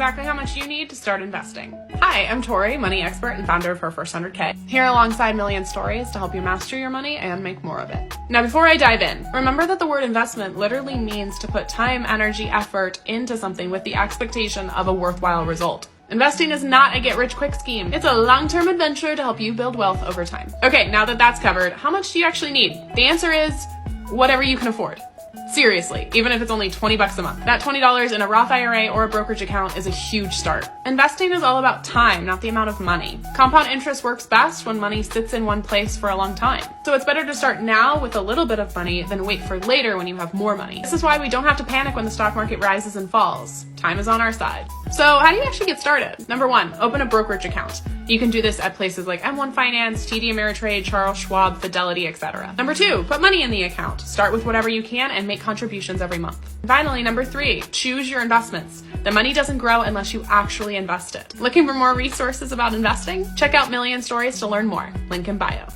exactly how much you need to start investing. Hi, I'm Tori, money expert and founder of Her First 100K, here alongside Million Stories to help you master your money and make more of it. Now, before I dive in, remember that the word investment literally means to put time, energy, effort into something with the expectation of a worthwhile result. Investing is not a get-rich-quick scheme. It's a long-term adventure to help you build wealth over time. Okay, now that that's covered, how much do you actually need? The answer is whatever you can afford. Seriously, even if it's only 20 bucks a month. That $20 in a Roth IRA or a brokerage account is a huge start. Investing is all about time, not the amount of money. Compound interest works best when money sits in one place for a long time. So it's better to start now with a little bit of money than wait for later when you have more money. This is why we don't have to panic when the stock market rises and falls. Time is on our side. So how do you actually get started? Number one, open a brokerage account. You can do this at places like M1 Finance, TD Ameritrade, Charles Schwab, Fidelity, etc. Number two, put money in the account. Start with whatever you can and make contributions every month. Finally, number three, choose your investments. The money doesn't grow unless you actually invest it. Looking for more resources about investing? Check out Million Stories to learn more. Link in bio.